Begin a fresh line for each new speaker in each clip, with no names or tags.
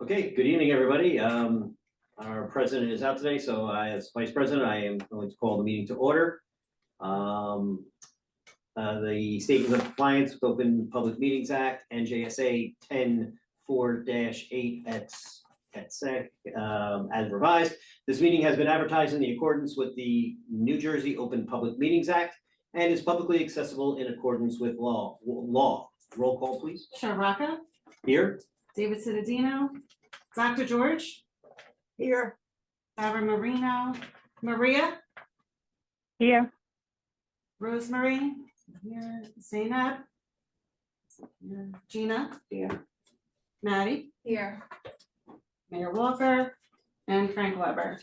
Okay, good evening, everybody. Our president is out today, so as vice president, I am going to call the meeting to order. The statement of compliance with Open Public Meetings Act, NJSA 10-4-8 et sec, as revised. This meeting has been advertised in the accordance with the New Jersey Open Public Meetings Act and is publicly accessible in accordance with law. Roll call, please.
Sharaka,
Here.
David Cittadino, Dr. George,
Here.
Barbara Marino, Maria,
Here.
Rosemary, here, Zainab, Gina, here, Maddie,
Here.
Mayor Walker, and Frank Weber.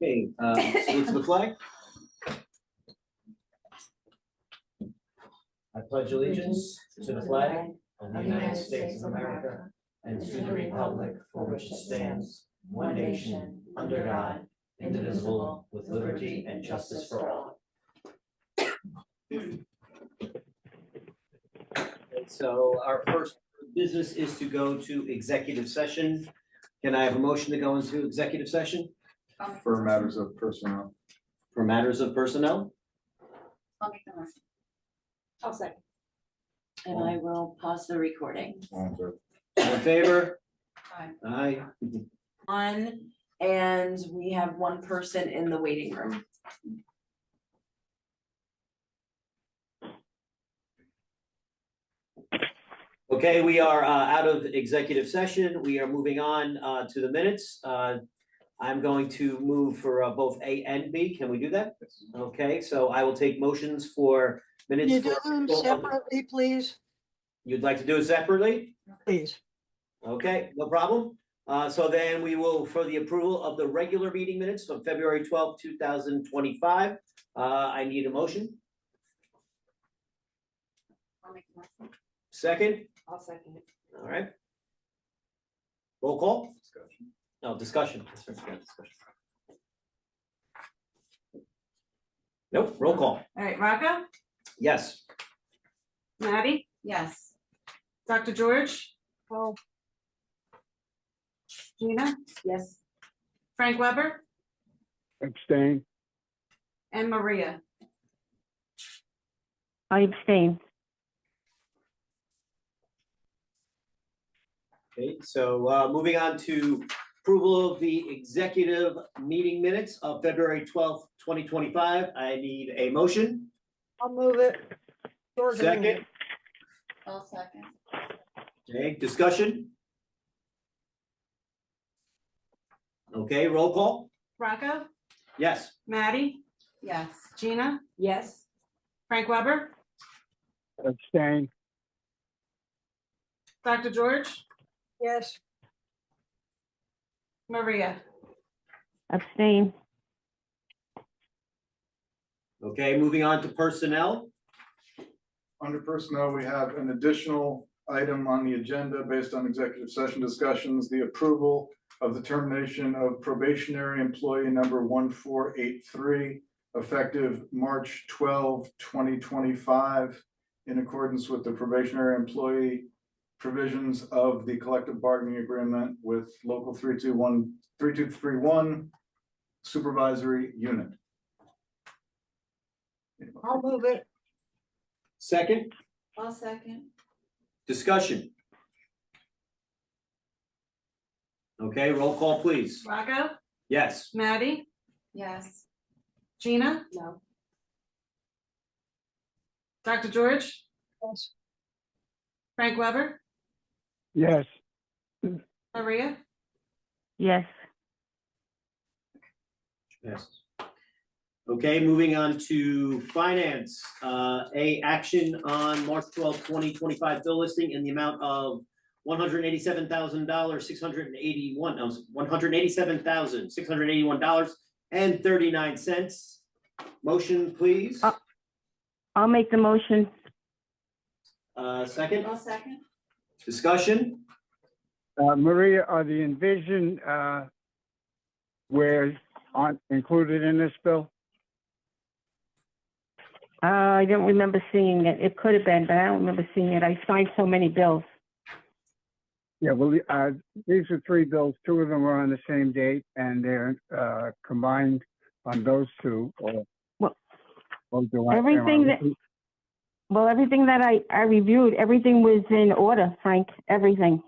Okay, salute to the flag. I pledge allegiance to the flag of the United States of America and to the republic for which it stands, one nation, under God, indivisible, with liberty and justice for all. So our first business is to go to executive session. Can I have a motion to go into executive session?
For matters of personnel.
For matters of personnel?
I'll make the motion.
I'll second.
And I will pause the recording.
All in favor?
Aye.
Aye.
And we have one person in the waiting room.
Okay, we are out of executive session. We are moving on to the minutes. I'm going to move for both A and B. Can we do that? Okay, so I will take motions for minutes.
You do
for-
them separately, please?
You'd like to do it separately?
Please.
Okay, no problem. So then we will, for the approval of the regular meeting minutes from February 12th, 2025, I need a motion.
I'll make the motion.
Second,
I'll second it.
all right. Roll call?
Discussion.
No, discussion. Nope, roll call.
All right, Raka,
Yes.
Maddie,
Yes.
Dr. George,
Oh,
Gina,
Yes.
Frank Weber,
Abstain.
and Maria.
I abstain.
Okay, so moving on to approval of the executive meeting minutes of February 12th, 2025. I need a motion.
I'll move it.
Second,
I'll second.
okay, discussion. Okay, roll call.
Raka,
Yes.
Maddie,
Yes.
Gina,
Yes.
Frank Weber,
Abstain.
Dr. George,
Yes.
Maria.
Abstain.
Okay, moving on to personnel.
Under personnel, we have an additional item on the agenda based on executive session discussions, the approval of the termination of probationary employee number 1483, effective March 12, 2025, in accordance with the probationary employee provisions of the collective bargaining agreement with local 3231 supervisory unit.
I'll move it.
Second,
I'll second.
discussion. Okay, roll call, please.
Raka,
Yes.
Maddie,
Yes.
Gina,
No.
Dr. George,
Yes.
Frank Weber,
Yes.
Maria,
Yes.
Yes. Okay, moving on to finance. A action on March 12th, 2025 bill listing in the amount of $187,681, $187,681.39. Motion, please.
I'll make the motion.
Second,
I'll second.
discussion.
Maria, are the Envision wares aren't included in this bill?
I don't remember seeing it. It could have been, but I don't remember seeing it. I signed so many bills.
Yeah, well, these are three bills. Two of them are on the same date and they're combined on those two.
Well,
do I- am I
everything that-
looking-
Well, everything that I reviewed, everything was in order, Frank, everything.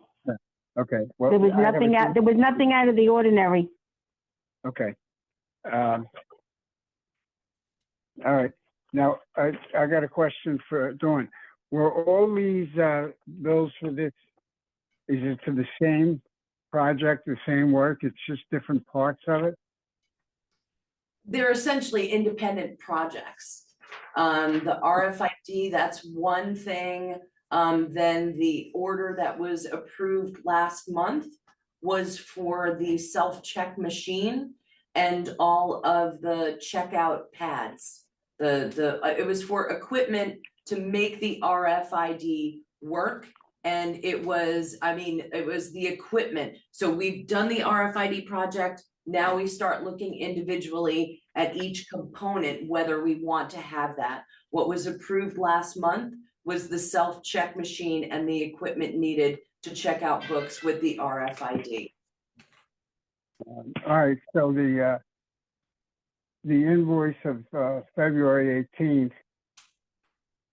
Okay. Well,
There was
I have a
nothing out, there was nothing out of the ordinary.
Okay. All right. Now, I got a question for Dawn. Were all these bills for this, is it for the same project, the same work? It's just different parts of it?
They're essentially independent projects. The RFID, that's one thing. Then the order that was approved last month was for the self-check machine and all of the checkout pads. It was for equipment to make the RFID work. And it was the equipment. So we've done the RFID project. Now we start looking individually at each component, whether we want to have that. What was approved last month was the self-check machine and the equipment needed to check out books with the RFID.
All right, so the invoice of February 18th,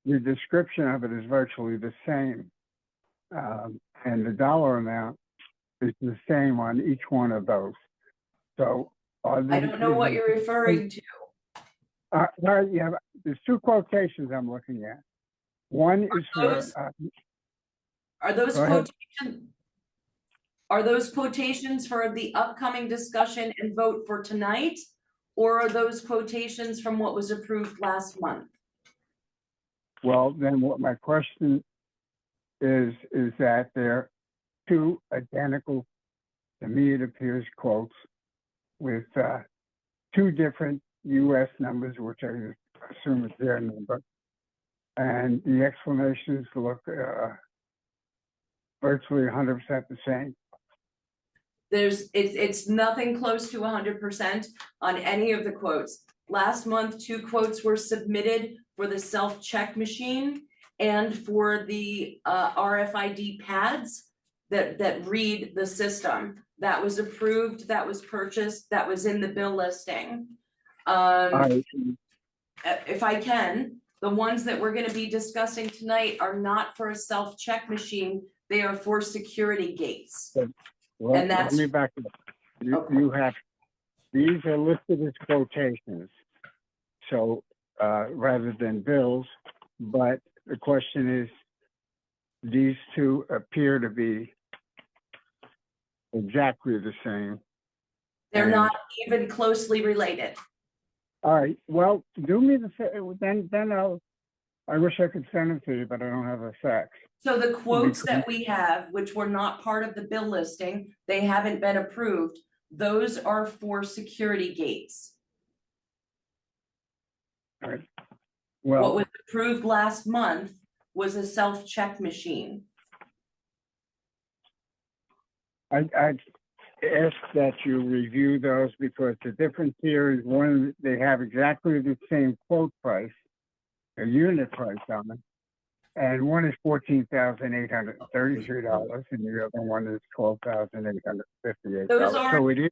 the description of it is virtually the same. And the dollar amount is the same on each one of those. So.
I don't know what you're referring to.
Well, yeah, there's two quotations I'm looking at. One is for,
Are those
Go ahead.
quotations? Are those quotations for the upcoming discussion and vote for tonight? Or are those quotations from what was approved last month?
well, then what my question is that they're two identical, to me it appears, quotes with two different US numbers, which I assume is their number. And the explanations look virtually 100% the same.
It's nothing close to 100% on any of the quotes. Last month, 2 quotes were submitted for the self-check machine and for the RFID pads that read the system. That was approved, that was purchased, that was in the bill listing. If I can, the ones that we're gonna be discussing tonight are not for a self-check machine, they are for security gates.
Let
And that's-
me back up. You have, these are listed as quotations. So, rather than bills, but the question is, these two appear to be exactly the same.
They're
And-
not even closely related.
All right, well, do me the, then I wish I could send them to you, but I don't have a fax.
So the quotes that we have, which were not part of the bill listing, they haven't been approved, those are for security gates.
All right.
What
Well,
was approved last month was a self-check machine.
I ask that you review those because the difference here is one, they have exactly the same quote price, a unit price on them. And one is $14,833 and the other one is $12,858.
Those are-
So it is,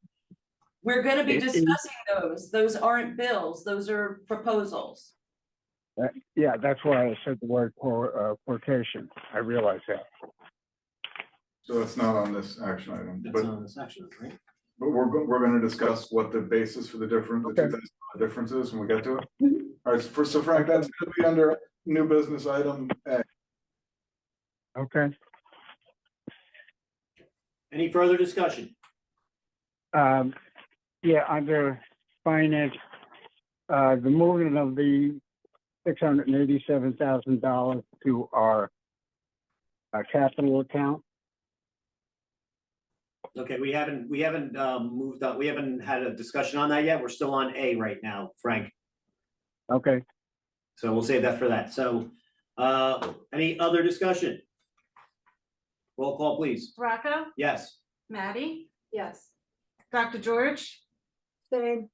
We're gonna be
It is-
discussing those. Those aren't bills, those are proposals.
yeah, that's why I said the word quotation. I realize that.
So that's not on this action item,
That's
but
on the section, right?
we're gonna discuss what the basis for the different, the
Okay.
$2,000 difference is when we get to it. All right, so Frank, that's gonna be under new business item A.
Okay.
Any further discussion?
Yeah, under finance, the movement of the $687,000 to our capital account.
Okay, we haven't moved on, we haven't had a discussion on that yet. We're still on A right now, Frank.
Okay,
So we'll save that for that. So, any other discussion? Roll call, please.
Rocco,
Yes.
Maddie,
Yes.
Dr. George,
Same.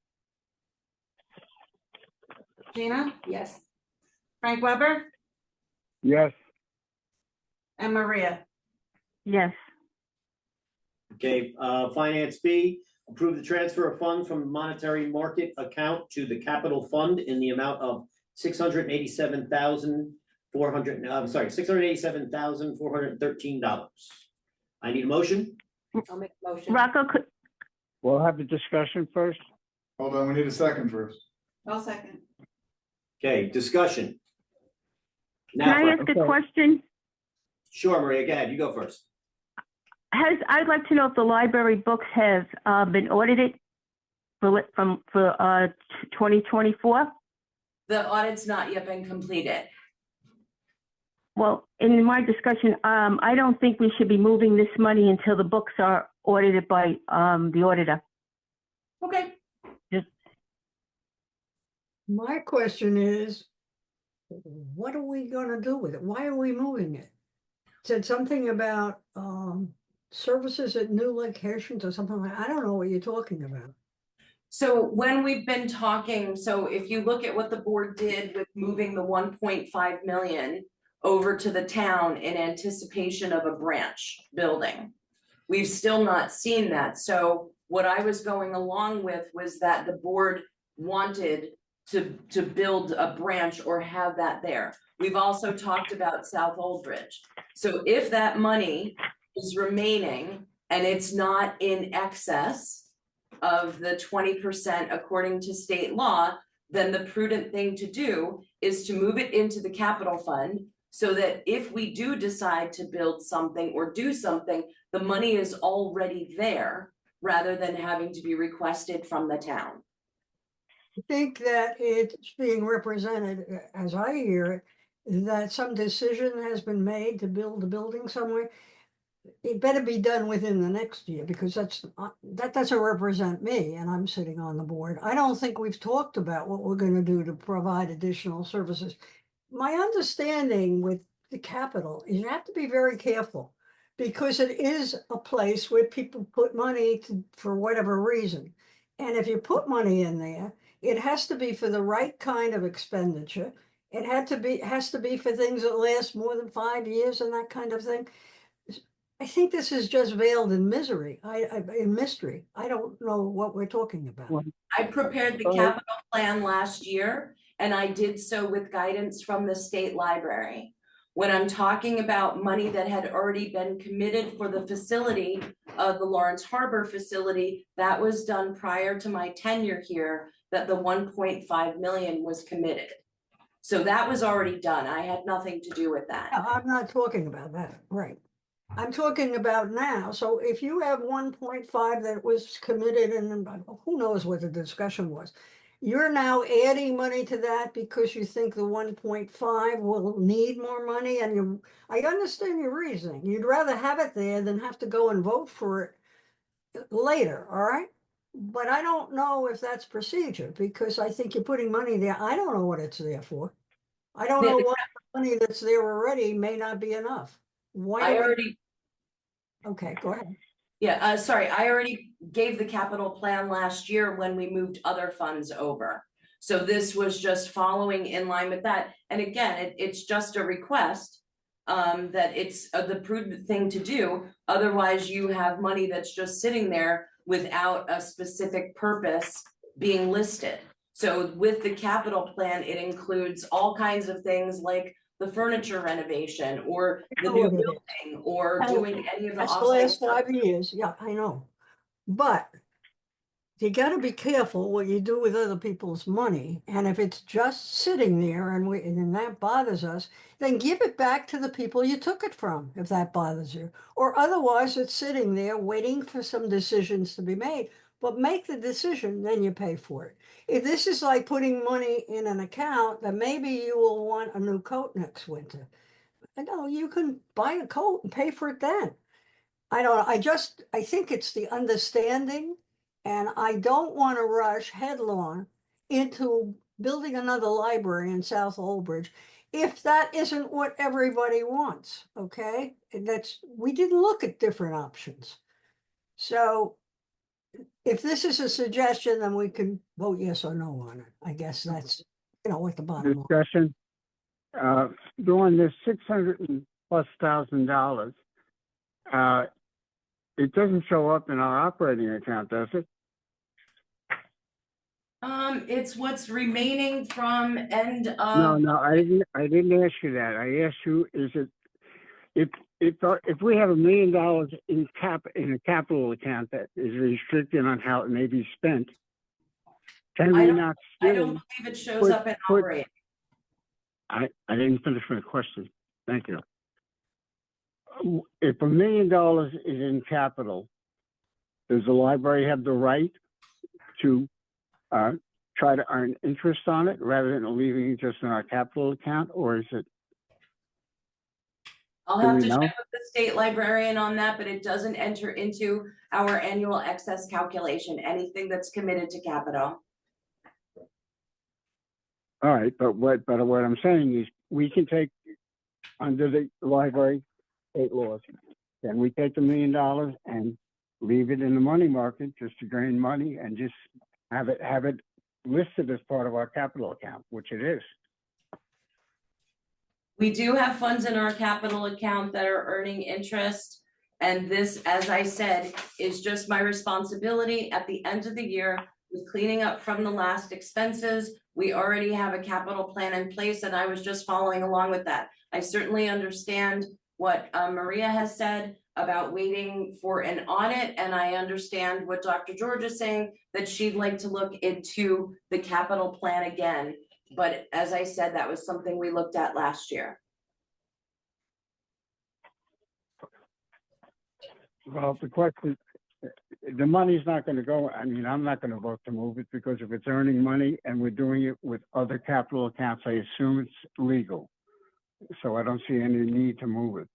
Gina,
Yes.
Frank Weber,
yes,
and Maria.
Yes.
Okay, Finance B, approve the transfer of funds from the monetary market account to the capital fund in the amount of $687,413. I need a motion.
I'll make a motion.
Rocco,
We'll have the discussion first.
Hold on, we need a second first.
I'll second.
Okay, discussion.
can I
Now,
ask a
okay.
question?
sure, Maria, go ahead, you go first.
I'd like to know if the library books have been audited for 2024?
The audit's not yet been completed.
Well, in my discussion, I don't think we should be moving this money until the books are audited by the auditor.
Okay.
My question is, what are we gonna do with it? Why are we moving it? Said something about, services at new locations or something like, I don't know what you're talking about.
So when we've been talking, so if you look at what the board did with moving the 1.5 million over to the town in anticipation of a branch building, we've still not seen that. So what I was going along with was that the board wanted to build a branch or have that there. We've also talked about South Old Bridge. So if that money is remaining and it's not in excess of the 20% according to state law, then the prudent thing to do is to move it into the capital fund so that if we do decide to build something or do something, the money is already there rather than having to be requested from the town.
I think that it's being represented, as I hear it, that some decision has been made to build a building somewhere. It better be done within the next year, because that doesn't represent me, and I'm sitting on the board. I don't think we've talked about what we're gonna do to provide additional services. My understanding with the capital is you have to be very careful, because it is a place where people put money for whatever reason. And if you put money in there, it has to be for the right kind of expenditure. It has to be for things that last more than 5 years and that kind of thing. I think this is just veiled in misery, in mystery. I don't know what we're talking about.
Well,
I prepared the
Go ahead.
capital plan last year, and I did so with guidance from the state library. When I'm talking about money that had already been committed for the facility, the Lawrence Harbor facility, that was done prior to my tenure here, that the 1.5 million was committed. So that was already done. I had nothing to do with that.
No, I'm not talking about that, right? I'm talking about now. So if you have 1.5 that was committed, and who knows what the discussion was, you're now adding money to that because you think the 1.5 will need more money, and I understand your reasoning. You'd rather have it there than have to go and vote for it later, all right? But I don't know if that's procedure, because I think you're putting money there. I don't know what it's there for. I don't know what money that's there already may not be enough. Why
I
are we?
already,
Okay, go ahead.
yeah, sorry, I already gave the capital plan last year when we moved other funds over. So this was just following in line with that. And again, it's just a request that it's the prudent thing to do. Otherwise, you have money that's just sitting there without a specific purpose being listed. So with the capital plan, it includes all kinds of things like the furniture renovation or the new building or doing any of the
That's the last
offsite
5 years. Yeah, I know. But you gotta be careful what you do with other people's money. And if it's just sitting there and that bothers us, then give it back to the people you took it from, if that bothers you. Or otherwise, it's sitting there waiting for some decisions to be made. But make the decision, then you pay for it. If this is like putting money in an account, then maybe you will want a new coat next winter. No, you can buy a coat and pay for it then. I don't, I think it's the understanding, and I don't want to rush headlong into building another library in South Old Bridge if that isn't what everybody wants, okay? And we didn't look at different options. So if this is a suggestion, then we can vote yes or no on it. I guess that's, what the bottom line.
Discussion. During this $600,000+, it doesn't show up in our operating account, does it?
It's what's remaining from end
No,
of,
no, I didn't ask you that. I asked you, is it, if we have $1 million in a capital account that is restricted on how it may be spent, can
I
we
don't-
not
I
still?
don't believe it shows
put-
up in
put-
operating.
I didn't finish my question. Thank you. If $1 million is in capital, does the library have the right to try to earn interest on it rather than leaving it just in our capital account, or is it?
I'll
Do
have
we
to
know?
check with the state librarian on that, but it doesn't enter into our annual excess calculation, anything that's committed to capital.
All right, but what I'm saying is we can take under the library state laws, then we take $1 million and leave it in the money market just to drain money and just have it listed as part of our capital account, which it is.
We do have funds in our capital account that are earning interest. And this, as I said, is just my responsibility at the end of the year with cleaning up from the last expenses. We already have a capital plan in place and I was just following along with that. I certainly understand what Maria has said about waiting for an audit, and I understand what Dr. George is saying, that she'd like to look into the capital plan again. But as I said, that was something we looked at last year.
Well, the question, the money's not going to go, I mean, I'm not going to vote to move it because if it's earning money and we're doing it with other capital accounts, I assume it's legal. So I don't see any need to move it.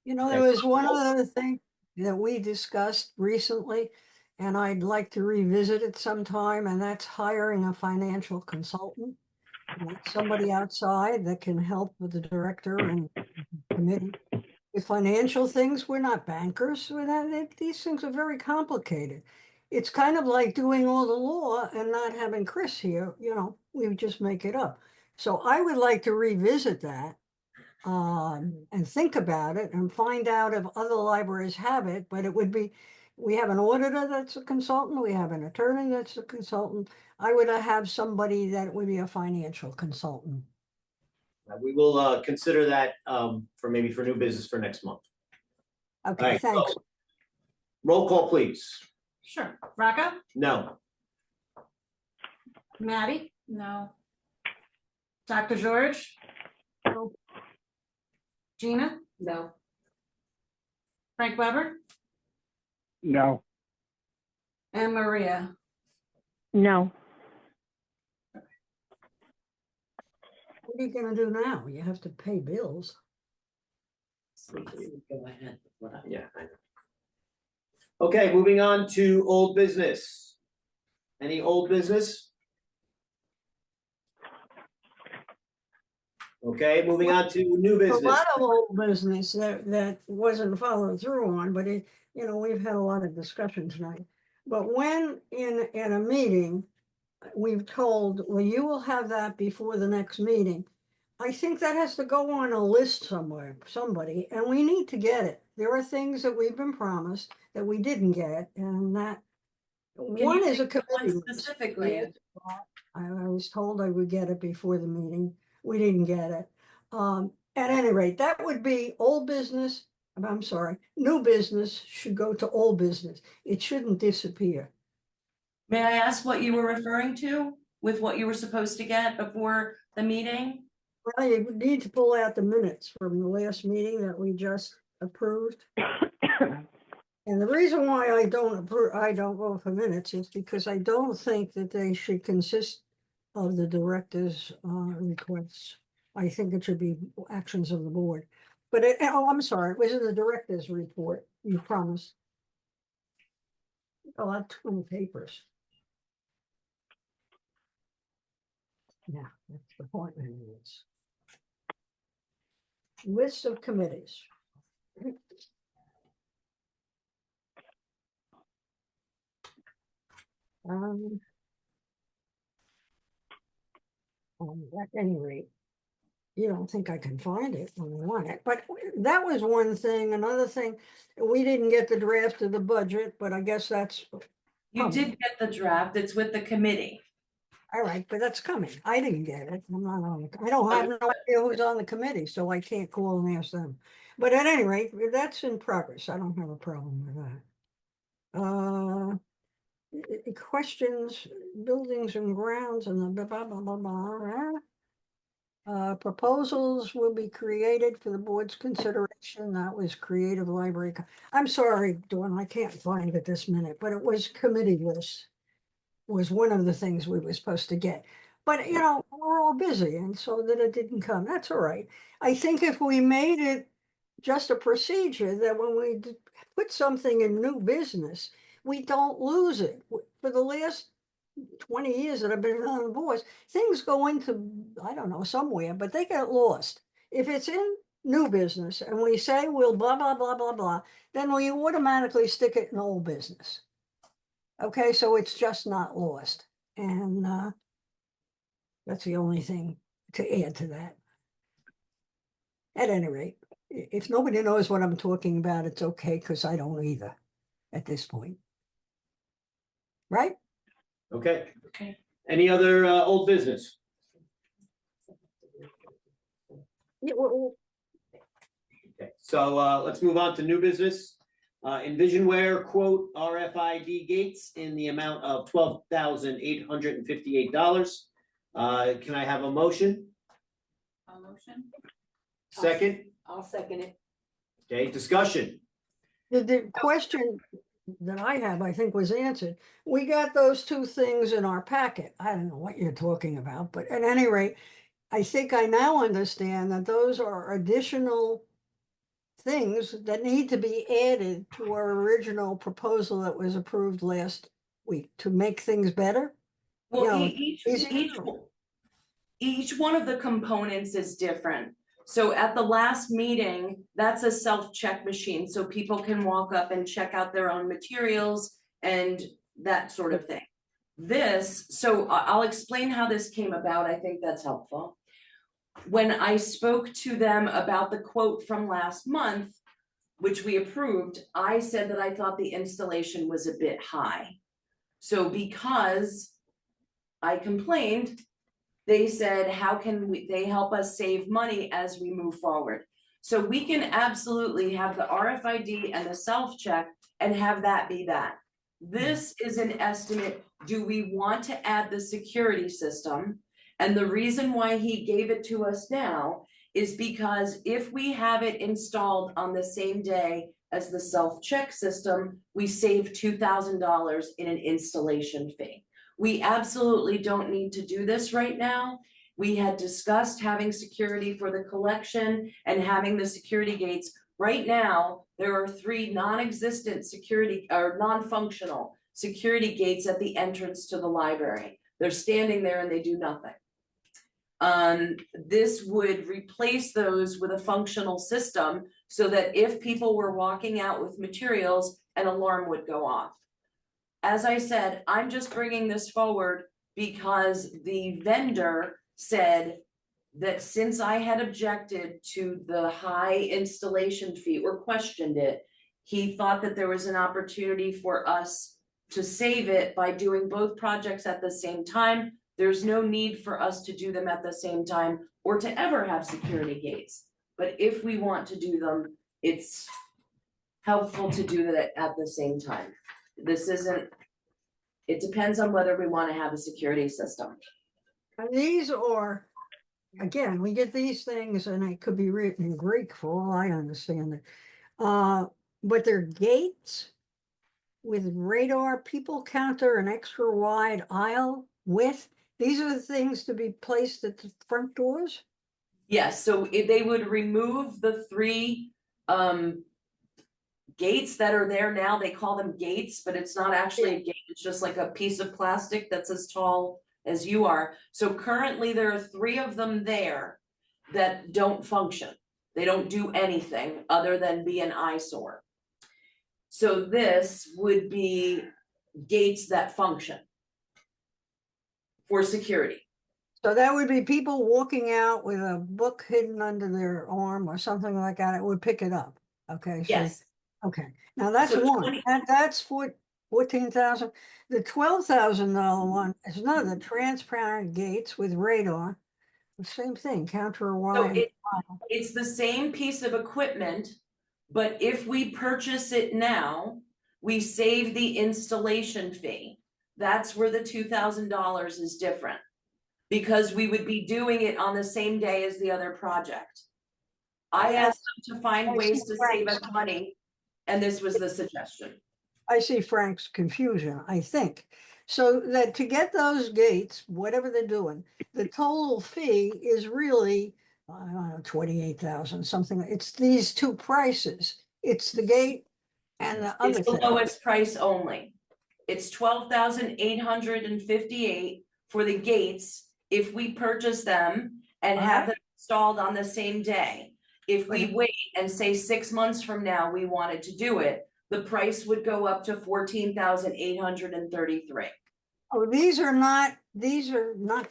You know, there was one other thing that we discussed recently, and I'd like to revisit it sometime, and that's hiring a financial consultant. Like somebody outside that can help with the director and committee. With financial things, we're not bankers, these things are very complicated. It's kind of like doing all the law and not having Chris here, we would just make it up. So I would like to revisit that and think about it and find out if other libraries have it, but it would be, we have an auditor that's a consultant, we have an attorney that's a consultant. I would have somebody that would be a financial consultant.
We will consider that for new business for next month.
Okay,
Alright,
thanks.
so, roll call, please.
Sure. Rocco?
No.
Maddie? No. Dr. George?
No.
Gina?
No.
Frank Weber?
No,
And Maria?
No.
What are you gonna do now? You have to pay bills.
Go ahead.
Yeah. I know. Okay, moving on to old business. Any old business? Okay, moving on to new
A
business.
lot of old business that wasn't followed through on, but we've had a lot of discussion tonight. But when in a meeting, we've told, well, you will have that before the next meeting. I think that has to go on a list somewhere, somebody, and we need to get it. There are things that we've been promised that we didn't get, and that one
you
is a
think of one
committee list.
specifically?
I was told I would get it before the meeting. We didn't get it. At any rate, that would be old business. I'm sorry, new business should go to old business. It shouldn't disappear.
May I ask what you were referring to with what you were supposed to get before the meeting?
Well, you need to pull out the minutes from the last meeting that we just approved. And the reason why I don't vote for minutes is because I don't think that they should consist of the director's requests. I think it should be actions of the board. But I'm sorry, it was in the director's report, you promised. I'll have 20 papers. Yeah, that's the point. List of committees. At any rate, You don't think I can find it when I want it, but that was one thing. Another thing, we didn't get the draft of the budget, but I guess that's
You did get the draft, it's with the committee.
all right, but that's coming. I didn't get it. I'm not on, I don't have no idea who's on the committee, so I can't call and ask them. But at any rate, that's in progress. I don't have a problem with that. Questions, buildings and grounds and the blah, blah, blah, blah. Proposals will be created for the board's consideration. That was creative library. I'm sorry, Dawn, I can't find it this minute, but it was committee list. Was one of the things we were supposed to get. But you know, we're all busy and so that it didn't come. That's all right. I think if we made it just a procedure that when we put something in new business, we don't lose it. For the last 20 years that I've been on the boards, things go into, I don't know, somewhere, but they get lost. If it's in new business and we say we'll blah, blah, blah, blah, blah, then we automatically stick it in old business. Okay, so it's just not lost. And that's the only thing to add to that. At any rate, if nobody knows what I'm talking about, it's okay, because I don't either at this point. Right?
Okay.
Okay.
Any other old business?
Yeah,
Okay, so let's move on to new business. Envisionware quote RFID gates in the amount of $12,858. Can I have a motion?
A motion?
Second?
I'll second it.
Okay, discussion.
the question that I have, I think, was answered. We got those two things in our packet. I don't know what you're talking about, but at any rate, I think I now understand that those are additional things that need to be added to our original proposal that was approved last week to make things better.
Well,
You know,
each,
easier.
each one of the components is different. So at the last meeting, that's a self-check machine, so people can walk up and check out their own materials and that sort of thing. This, so I'll explain how this came about, I think that's helpful. When I spoke to them about the quote from last month, which we approved, I said that I thought the installation was a bit high. So because I complained, they said, how can they help us save money as we move forward? So we can absolutely have the RFID and the self-check and have that be that. This is an estimate. Do we want to add the security system? And the reason why he gave it to us now is because if we have it installed on the same day as the self-check system, we save $2,000 in an installation fee. We absolutely don't need to do this right now. We had discussed having security for the collection and having the security gates. Right now, there are 3 non-existent security or non-functional security gates at the entrance to the library. They're standing there and they do nothing. This would replace those with a functional system so that if people were walking out with materials, an alarm would go off. As I said, I'm just bringing this forward because the vendor said that since I had objected to the high installation fee or questioned it, he thought that there was an opportunity for us to save it by doing both projects at the same time. There's no need for us to do them at the same time or to ever have security gates. But if we want to do them, it's helpful to do that at the same time. This isn't, it depends on whether we want to have a security system.
And these are, again, we get these things and it could be written in Greek for all I understand it. But they're gates with radar, people counter, an extra wide aisle width. These are the things to be placed at the front doors?
Yes, so if they would remove the 3 gates that are there now, they call them gates, but it's not actually a gate, it's just like a piece of plastic that's as tall as you are. So currently there are 3 of them there that don't function. They don't do anything other than be an eyesore. So this would be gates that function for security.
So that would be people walking out with a book hidden under their arm or something like that, it would pick it up. Okay, so,
Yes,
okay, now that's
So
one,
20
that's 14,000. The $12,000 one is another transparent gates with radar. The same thing, counter a
so
wire.
it's the same piece of equipment, but if we purchase it now, we save the installation fee. That's where the $2,000 is different. Because we would be doing it on the same day as the other project. I asked them to find
I
ways
see
to save us
Frank's-
money, and this was the suggestion.
I see Frank's confusion, I think. So that to get those gates, whatever they're doing, the total fee is really, I don't know, 28,000, something. It's these two prices. It's the gate and the other
It's the
thing.
lowest price only. It's 12,858 for the gates if we purchase them and have
Alright.
them installed on the same day. If we
Right.
wait and say 6 months from now, we wanted to do it, the price would go up to 14,833.
Oh, these are not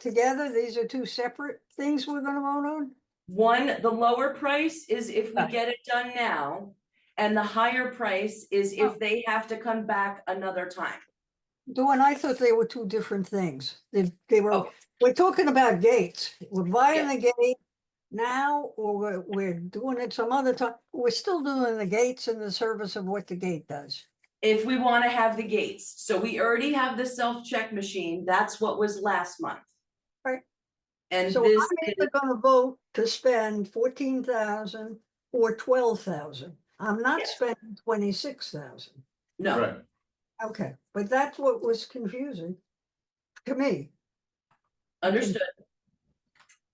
together. These are two separate things we're gonna vote on?
One, the lower price is if we
Gotcha.
get it done now, and the higher price is if they have to come back another time.
Dawn, I thought they were two different things. They were,
Oh.
we're talking about gates. We're buying the gate now, or we're doing it some other time. We're still doing the gates in the service of what the gate does.
If we wanna have the gates, so we already have the self-check machine, that's what was last month.
Right.
And
So
this
I'm
is,
either gonna vote to spend 14,000 or 12,000. I'm not
Yes.
spending 26,000.
no,
Right.
Okay, but that's what was confusing to me.
understood,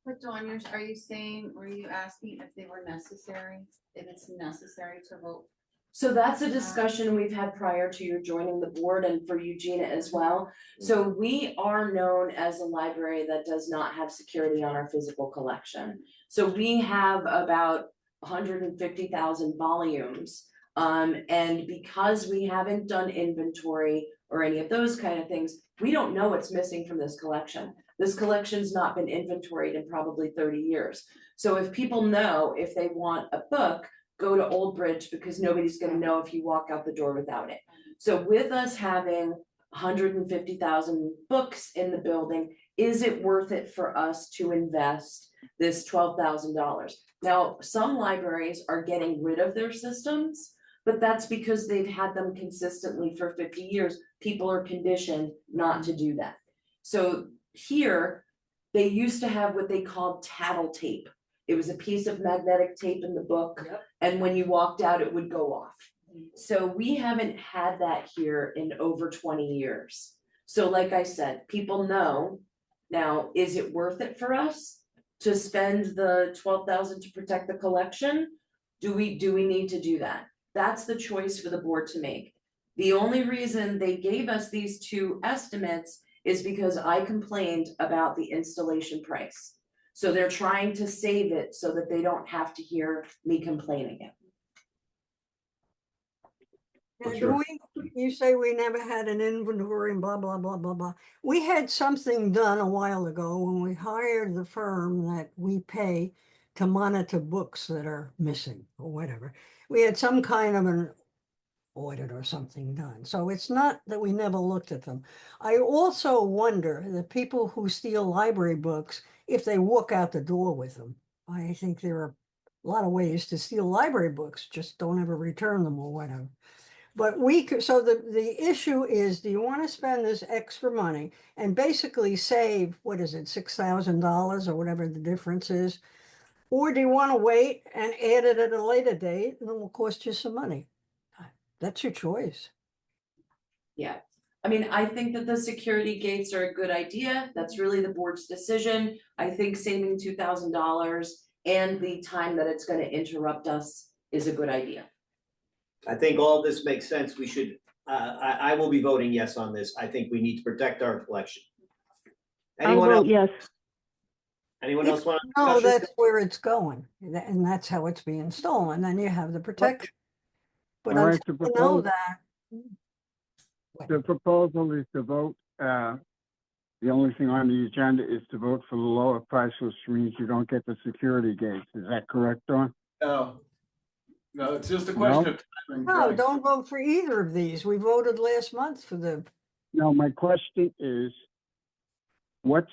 But Dawn, are you saying, were you asking if they were necessary, if it's necessary to vote?
so that's a discussion we've had prior to you joining the board and for Eugenia as well. So we are known as a library that does not have security on our physical collection. So we have about 150,000 volumes. And because we haven't done inventory or any of those kind of things, we don't know what's missing from this collection. This collection's not been inventoried in probably 30 years. So if people know if they want a book, go to Old Bridge because nobody's gonna know if you walk out the door without it. So with us having 150,000 books in the building, is it worth it for us to invest this $12,000? Now, some libraries are getting rid of their systems, but that's because they've had them consistently for 50 years. People are conditioned not to do that. So here, they used to have what they called tattle tape. It was a piece of magnetic tape in the book, and when you walked out, it would go off. So we haven't had that here in over 20 years. So like I said, people know, now, is it worth it for us to spend the 12,000 to protect the collection? Do we need to do that? That's the choice for the board to make. The only reason they gave us these two estimates is because I complained about the installation price. So they're trying to save it so that they don't have to hear me complaining it.
And
Sure.
you say we never had an inventory and blah, blah, blah, blah, blah. We had something done a while ago when we hired the firm that we pay to monitor books that are missing or whatever. We had some kind of an audit or something done. So it's not that we never looked at them. I also wonder the people who steal library books, if they walk out the door with them. I think there are a lot of ways to steal library books, just don't ever return them or whatever. But so the issue is, do you want to spend this extra money and basically save, what is it, $6,000 or whatever the difference is? Or do you want to wait and add it at a later date and it will cost you some money? That's your choice.
Yeah, I mean, I think that the security gates are a good idea. That's really the board's decision. I think saving $2,000 and the time that it's gonna interrupt us is a good idea.
I think all this makes sense. We should, I will be voting yes on this. I think we need to protect our collection.
I'll
Anyone else,
vote yes.
anyone else want to?
No, that's where it's going, and that's how it's being stolen, then you have the protection. But
All
until
right,
you know that,
The proposal is to vote the only thing on the agenda is to vote for the lower price, which means you don't get the security gates. Is that correct, Dawn?
No. No, it's just a question of timing.
No,
Greg.
don't vote for either of these. We voted last month for the,
No, my question is, what's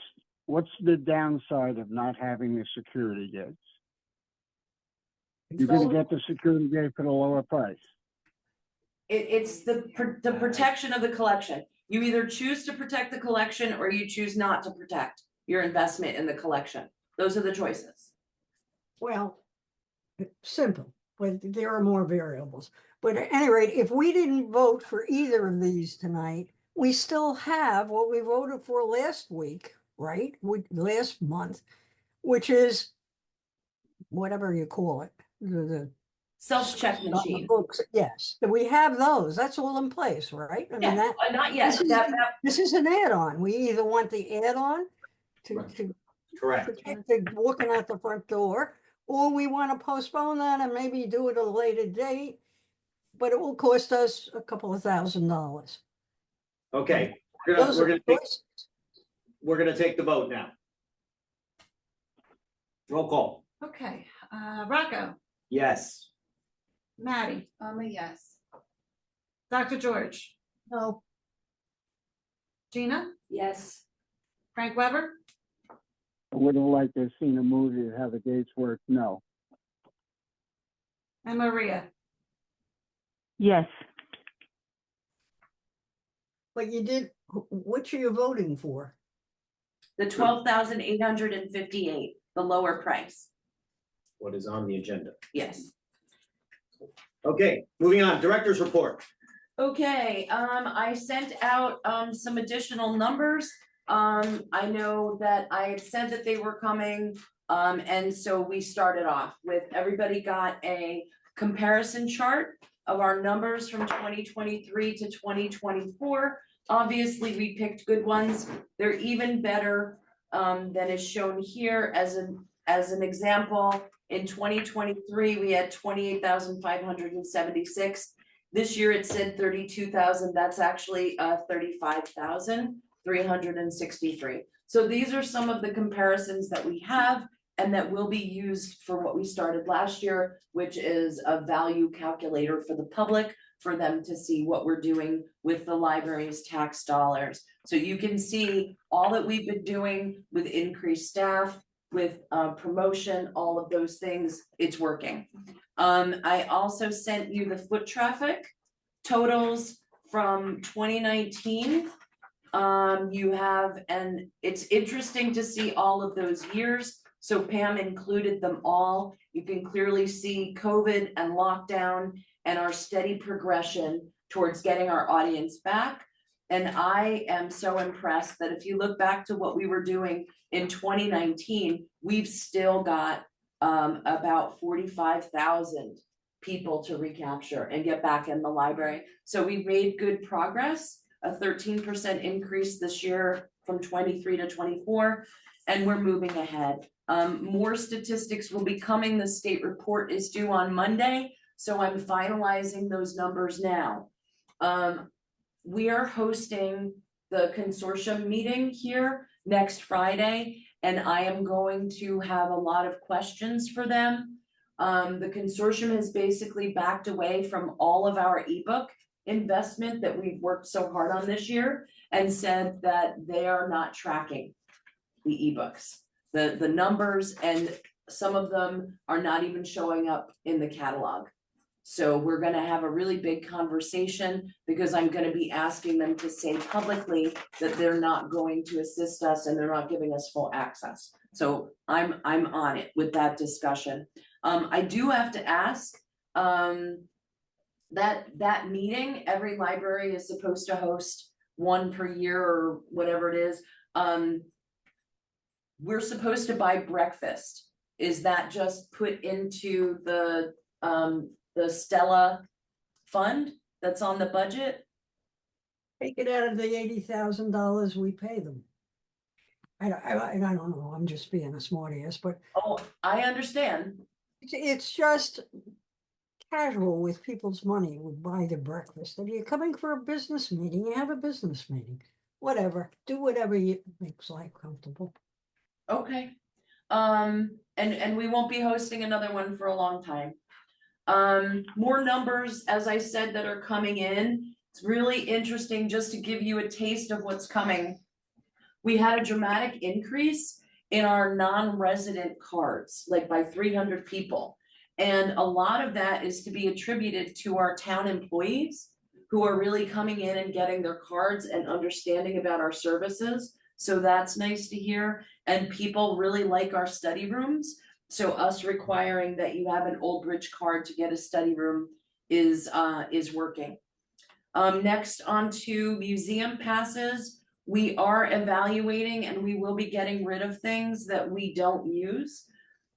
the downside of not having the security gates? You're gonna get the security gate for the lower price.
It's the protection of the collection. You either choose to protect the collection or you choose not to protect your investment in the collection. Those are the choices.
well, simple, but there are more variables. But at any rate, if we didn't vote for either of these tonight, we still have what we voted for last week, right? Last month, which is whatever you call it, the
Self-check
on the
machine.
books, yes, we have those, that's all in place, right? I mean,
Yeah,
that,
not yet.
this is, this is an add-on, we either want the add-on
Right.
to
Correct.
protect the walking out the front door, or we want to postpone that and maybe do it at a later date, but it will cost us a couple of $1,000s.
Okay,
Those are the choices.
we're gonna take the vote now. Roll call.
Okay, Rocco,
Yes.
Maddie, I'm a yes. Dr. George,
No,
Gina,
Yes.
Frank Weber,
I would have liked to have seen a movie of how the gates work. No.
and Maria.
Yes,
but you did, which are you voting for?
The 12,858, the lower price.
What is on the agenda?
Yes.
Okay, moving on, director's report.
Okay, I sent out, some additional numbers. I know that I had said that they were coming, and so we started off with, everybody got a comparison chart of our numbers from 2023 to 2024. Obviously, we picked good ones. They're even better, than is shown here as an example. In 2023, we had 28,576. This year it said 32,000, that's actually 35,363. So these are some of the comparisons that we have and that will be used for what we started last year, which is a value calculator for the public, for them to see what we're doing with the library's tax dollars. So you can see all that we've been doing with increased staff, with promotion, all of those things, it's working. I also sent you the foot traffic totals from 2019. You have, and it's interesting to see all of those years. So Pam included them all. You can clearly see COVID and lockdown and our steady progression towards getting our audience back. And I am so impressed that if you look back to what we were doing in 2019, we've still got about 45,000 people to recapture and get back in the library. So we've made good progress, a 13% increase this year from 23 to 24, and we're moving ahead. More statistics will be coming. The state report is due on Monday, so I'm finalizing those numbers now. We are hosting the consortium meeting here next Friday, and I am going to have a lot of questions for them. The consortium has basically backed away from all of our ebook investment that we've worked so hard on this year and said that they are not tracking the ebooks. The numbers, and some of them are not even showing up in the catalog. So we're gonna have a really big conversation because I'm gonna be asking them to say publicly that they're not going to assist us and they're not giving us full access. So I'm on it with that discussion. I do have to ask, that meeting, every library is supposed to host one per year or whatever it is. We're supposed to buy breakfast. Is that just put into the Stella fund that's on the budget?
Take it out of the $80,000 we pay them. I don't know, I'm just being a smarty ass, but
Oh, I understand.
it's just casual with people's money, we buy the breakfast. If you're coming for a business meeting, you have a business meeting. whatever, do whatever you makes life comfortable.
Okay. And we won't be hosting another one for a long time. More numbers, as I said, that are coming in. It's really interesting just to give you a taste of what's coming. We had a dramatic increase in our non-resident cards, like by 300 people. And a lot of that is to be attributed to our town employees who are really coming in and getting their cards and understanding about our services. So that's nice to hear. And people really like our study rooms. So us requiring that you have an Old Bridge card to get a study room is working. Next on to museum passes. We are evaluating and we will be getting rid of things that we don't use.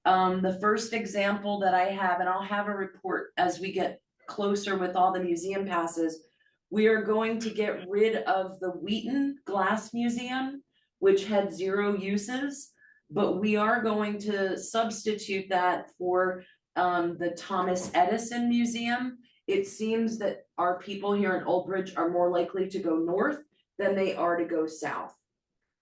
The first example that I have, and I'll have a report as we get closer with all the museum passes. We are going to get rid of the Wheaton Glass Museum, which had 0 uses. But we are going to substitute that for the Thomas Edison Museum. It seems that our people here in Old Bridge are more likely to go north than they are to go south.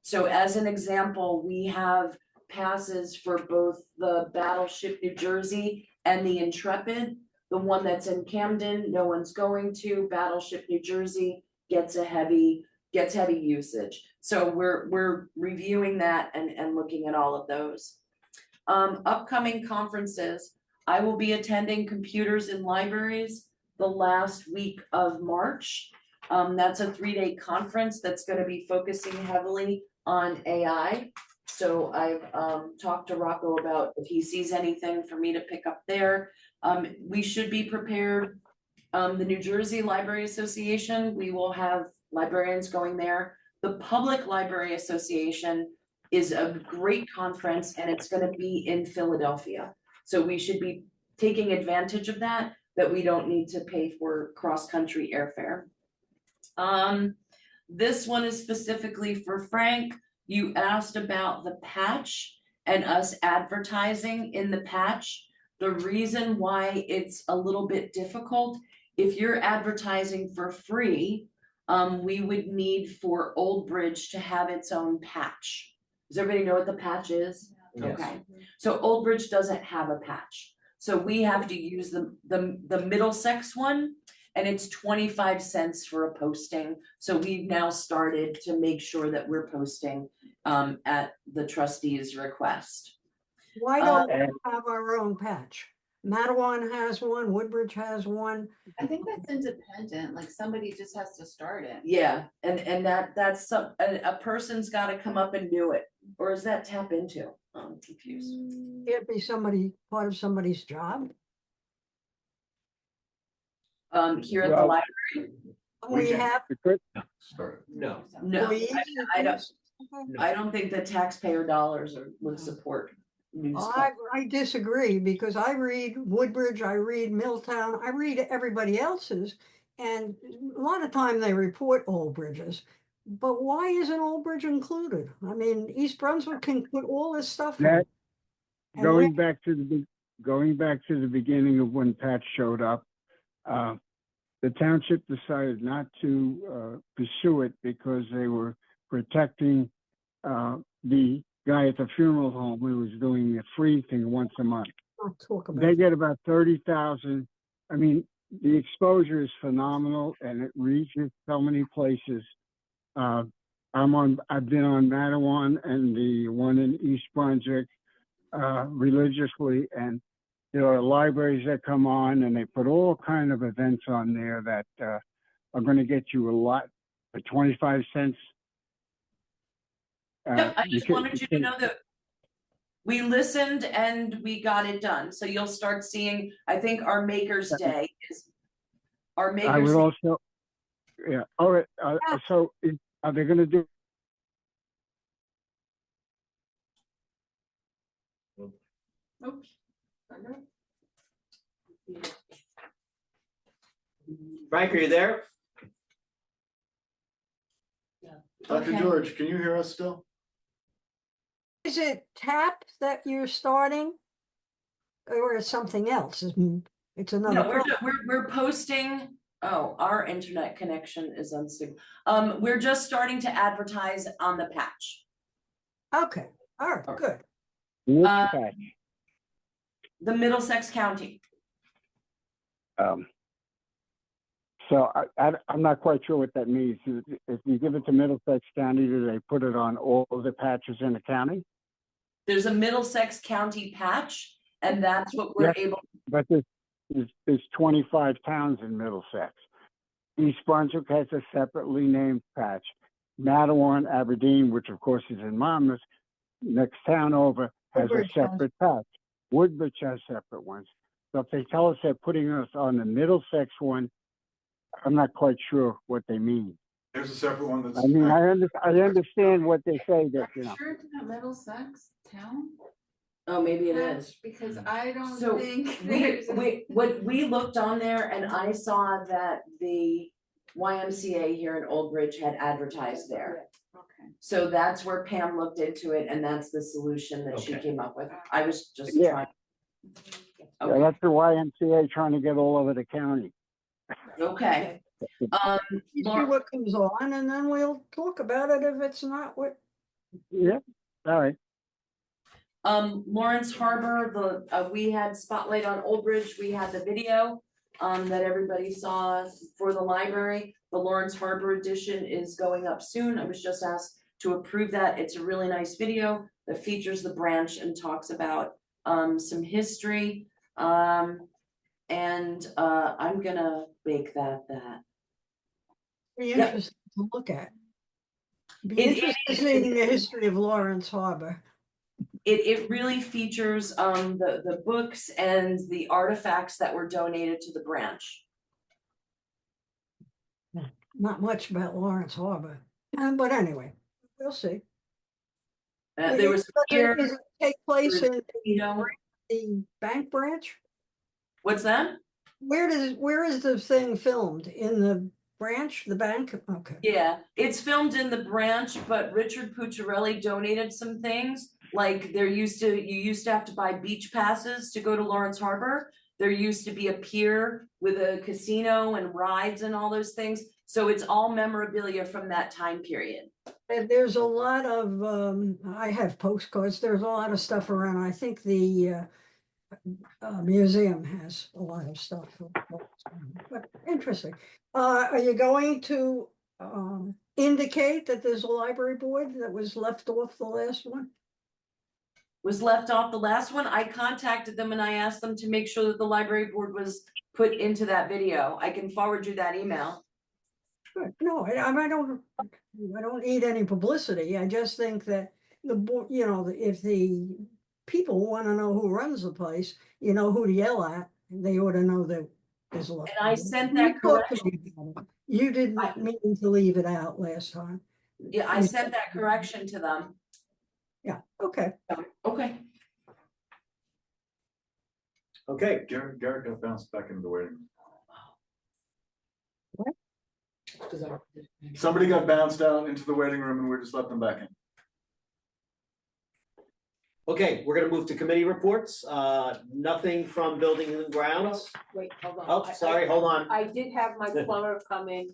So as an example, we have passes for both the Battleship New Jersey and the Intrepid. The one that's in Camden, no one's going to. Battleship New Jersey gets heavy usage. So we're reviewing that and looking at all of those. Upcoming conferences, I will be attending Computers in Libraries the last week of March. That's a 3-day conference that's gonna be focusing heavily on AI. So I've talked to Rocco about if he sees anything for me to pick up there. We should be prepared. The New Jersey Library Association, we will have librarians going there. The Public Library Association is a great conference and it's gonna be in Philadelphia. So we should be taking advantage of that we don't need to pay for cross-country airfare. This one is specifically for Frank. You asked about the patch and us advertising in the patch. The reason why it's a little bit difficult, if you're advertising for free, we would need for Old Bridge to have its own patch. Does everybody know what the patch is?
Yes.
Okay, so Old Bridge doesn't have a patch. So we have to use the Middlesex one, and it's 25 cents for a posting. So we've now started to make sure that we're posting at the trustees' request.
Why don't we have our own patch? Matawan has one, Woodbridge has one.
I think that's independent, like somebody just has to start it.
Yeah, and that's a person's gotta come up and do it, or is that tap into? I'm confused.
Can't be somebody, part of somebody's job.
Here at the
Well,
library,
We have
No.
no,
employees.
I don't think the taxpayer dollars would support news.
I disagree because I read Woodbridge, I read Milltown, I read everybody else's. And a lot of time they report Old Bridges. But why isn't Old Bridge included? I mean, East Brunswick can put all this stuff. in.
That,
And
going back to the beginning of when Pat showed up, the township decided not to pursue it because they were protecting the guy at the funeral home who was doing the free thing once a month.
I'll talk about
They
it.
get about 30,000. I mean, the exposure is phenomenal and it reaches so many places. I've been on Matawan and the one in East Brunswick religiously, and there are libraries that come on and they put all kind of events on there that are going to get you a lot for 25 cents.
No, I just wanted you to know that we listened and we got it done. So you'll start seeing, I think our Makers Day is our
I
Makers
would
Day.
also, yeah. All right. So are they going to do?
Oops.
Frank, are you there?
Dr.
Okay.
George, can you hear us still?
Is it TAP that you're starting? Or is something else? It's another.
No,
program.
we're posting Oh, our internet connection is unstable. We're just starting to advertise on the patch.
Okay, all right, good.
Which
Uh,
patch?
The Middlesex County.
So I'm not quite sure what that means. If you give it to Middlesex County, do they put it on all of the patches in the county?
There's a Middlesex County patch, and that's what we're
Yes.
able,
But there's 25 towns in Middlesex. East Brunswick has a separately named patch. Mattawan, Aberdeen, which of course is in Monmouth, next town over, has a
Woodbridge has-
separate patch. Woodbridge has separate ones. So if they tell us they're putting us on the Middlesex one, I'm not quite sure what they mean.
There's a separate one that's.
I mean, I understand what they say that,
Are you sure it's not Middlesex town?
oh, maybe it
patch?
is.
Because I don't
So
think
we,
there's.
we looked on there and I saw that the YMCA here in Old Bridge had advertised there.
Okay.
So that's where Pam looked into it and that's the solution that she
Okay.
came up with. I was just
Yeah.
trying.
yeah,
Okay,
that's the YMCA trying to get all over the county.
okay.
See
Laura-
what comes on and then we'll talk about it if it's not what,
Yeah, all right.
Lawrence Harbor, we had Spotlight on Old Bridge, we had the video that everybody saw for the library. The Lawrence Harbor edition is going up soon. I was just asked to approve that. It's a really nice video that features the branch and talks about some history. I'm gonna make that.
be
Yep.
interesting to look at. Be
It
interested
is.
in seeing the history of Lawrence Harbor.
It really features the books and the artifacts that were donated to the branch.
Not much about Lawrence Harbor, but anyway, we'll see.
There was
Does
here,
it take place in
you know,
the bank branch?
what's that?
Where is the thing filmed? In the branch, the bank? Okay.
Yeah, it's filmed in the branch, but Richard Pucciarelli donated some things. Like you used to have to buy beach passes to go to Lawrence Harbor. There used to be a pier with a casino and rides and all those things. So it's all memorabilia from that time period.
And there's a lot of, I have postcards, there's a lot of stuff around. I think the museum has a lot of stuff. But interesting. Are you going to indicate that there's a library board that was left off the last one?
Was left off the last one. I contacted them and I asked them to make sure that the library board was put into that video. I can forward you that email.
Good. No, I don't need any publicity. I just think that the board, if the people want to know who runs the place, you know who to yell at, they ought to know that there's a lot.
And I sent
You
that
talked to
correction.
me about it. You didn't mean to leave it out last time.
Yeah, I sent that correction to them.
Yeah, okay.
Okay.
Okay,
Garrett got bounced back into the waiting room.
What?
Somebody got bounced out into the waiting room and we just let them back in.
okay, we're gonna move to committee reports. Nothing from building and grounds.
Wait, hold on.
Oh, sorry, hold on.
I did have my plumber come in,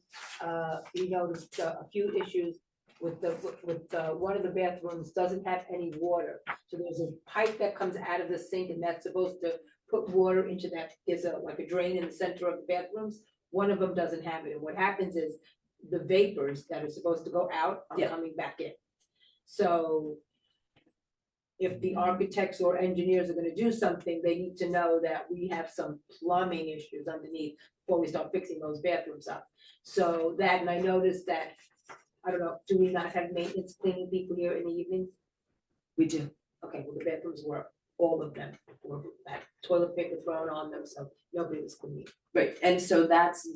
he noticed a few issues with one of the bathrooms doesn't have any water. So there's a pipe that comes out of the sink and that's supposed to put water into that, there's like a drain in the center of the bathrooms. One of them doesn't have it, and what happens is the vapors that are supposed to go out are
Yeah.
coming back in. So if the architects or engineers are gonna do something, they need to know that we have some plumbing issues underneath before we start fixing those bathrooms up. So that, and I noticed that, I don't know, do we not have maintenance cleaning people here in the evenings?
We do.
Okay, well, the bathrooms were, all of them, were had toilet paper thrown on them, so nobody was cleaning.
Right, and so that's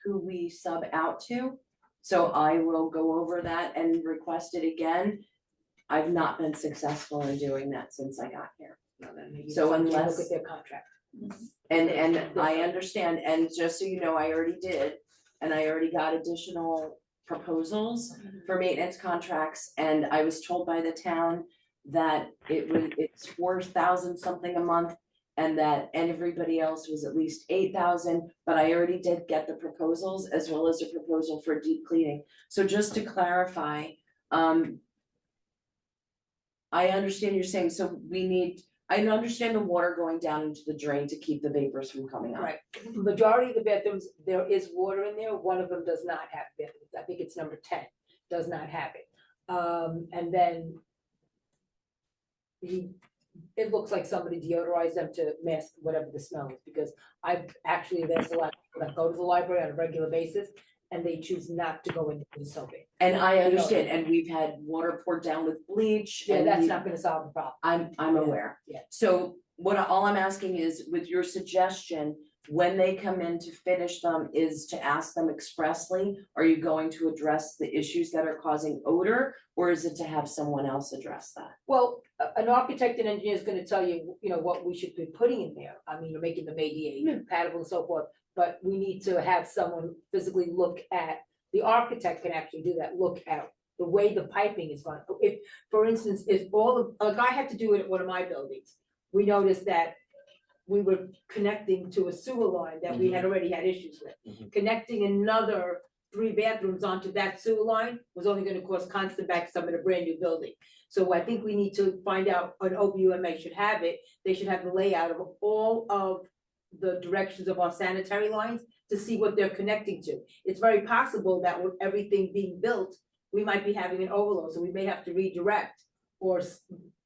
who we sub out to. So I will go over that and request it again. I've not been successful in doing that since I got here.
No, then maybe
So
somebody look
unless-
at their contract.
And I understand, and just so you know, I already did, and I already got additional proposals for maintenance contracts, and I was told by the town that it's 4,000 something a month, and that everybody else was at least 8,000, but I already did get the proposals as well as a proposal for deep cleaning. So just to clarify, I understand you're saying, so I understand the water going down into the drain to keep the vapors from coming up.
Right, majority of the bathrooms, there is water in there, one of them does not have bathrooms, I think it's number 10, does not have it. And then it looks like somebody deodorized them to mask whatever the smell is, because I've actually, there's a lot of people that go to the library on a regular basis, and they choose not to go into the soaping.
And I understand, and we've had water poured down with bleach.
Yeah,
and
that's
we-
not gonna solve the problem.
I'm
Yeah,
aware.
yeah.
So all I'm asking is, with your suggestion, when they come in to finish them, is to ask them expressly, are you going to address the issues that are causing odor? Or is it to have someone else address that?
Well, an architect and engineer is gonna tell you, you know, what we should be putting in there, I mean, making them ADA compatible and so forth. But we need to have someone physically look at, the architect can actually do that, look at the way the piping is going. If, for instance, if like I had to do it at one of my buildings, we noticed that we were connecting to a sewer line that we had already had issues with.
Mhm.
Connecting another 3 bathrooms onto that sewer line was only gonna cause constant backup in a brand new building. So I think we need to find out, an OBUMA should have it, they should have the layout of all of the directions of our sanitary lines to see what they're connecting to. It's very possible that with everything being built, we might be having an overload, so we may have to redirect or,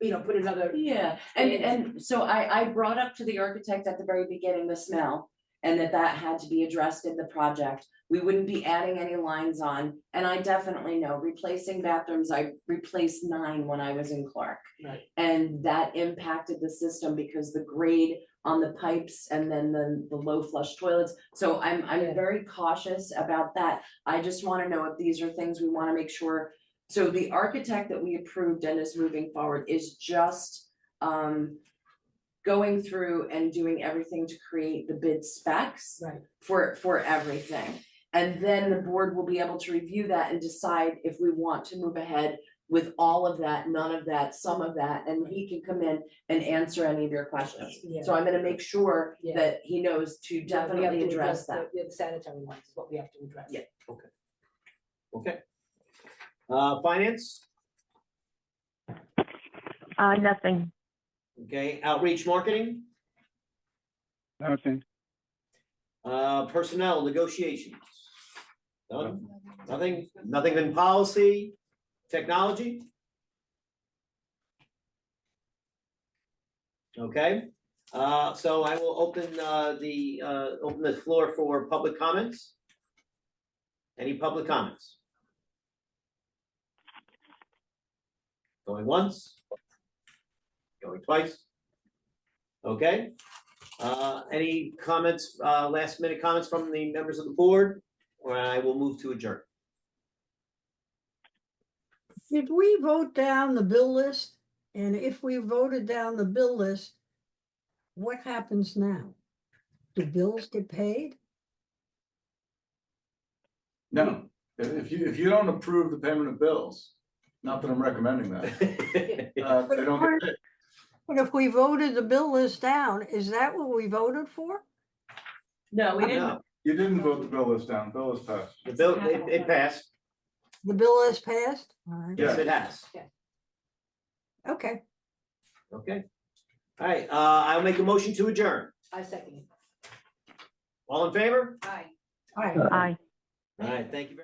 put another.
Yeah, and so I brought up to the architect at the very beginning the smell, and that had to be addressed in the project. We wouldn't be adding any lines on, and I definitely know replacing bathrooms, I replaced 9 when I was in Clark.
Right.
And that impacted the system because the grade on the pipes and then the low flush toilets. So I'm
Yeah.
very cautious about that. I just wanna know if these are things we wanna make sure. So the architect that we approved and is moving forward is just going through and doing everything to create the bid specs
Right.
for everything. And then the board will be able to review that and decide if we want to move ahead with all of that, none of that, some of that, and he can come in and answer any of your questions.
Yeah.
So I'm gonna make sure
Yeah.
that he knows to
We have
definitely
to
address that.
The sanitary lines is what we have to address.
Yeah.
Okay. Finance,
Nothing.
okay, outreach marketing,
Nothing.
personnel negotiations. Nothing in policy, technology. Okay, so I will open the floor for public comments. Any public comments? Going once? Going twice? Okay, any comments, last minute comments from the members of the board? Or I will move to adjourn.
Did we vote down the bill list? And if we voted down the bill list, what happens now? Do bills get paid?
No, if you don't approve the payment of bills, not that I'm recommending that, they don't get paid.
But if we voted the bill list down, is that what we voted for?
No, we didn't.
No,
You didn't vote the bill list down, bill list passed.
the bill, it passed.
The bill list passed? All right.
Yes, it has.
Okay.
Okay. All right, I'll make a motion to adjourn.
I second it.
All in favor?
Aye.
All right.
Aye.
All right, thank you very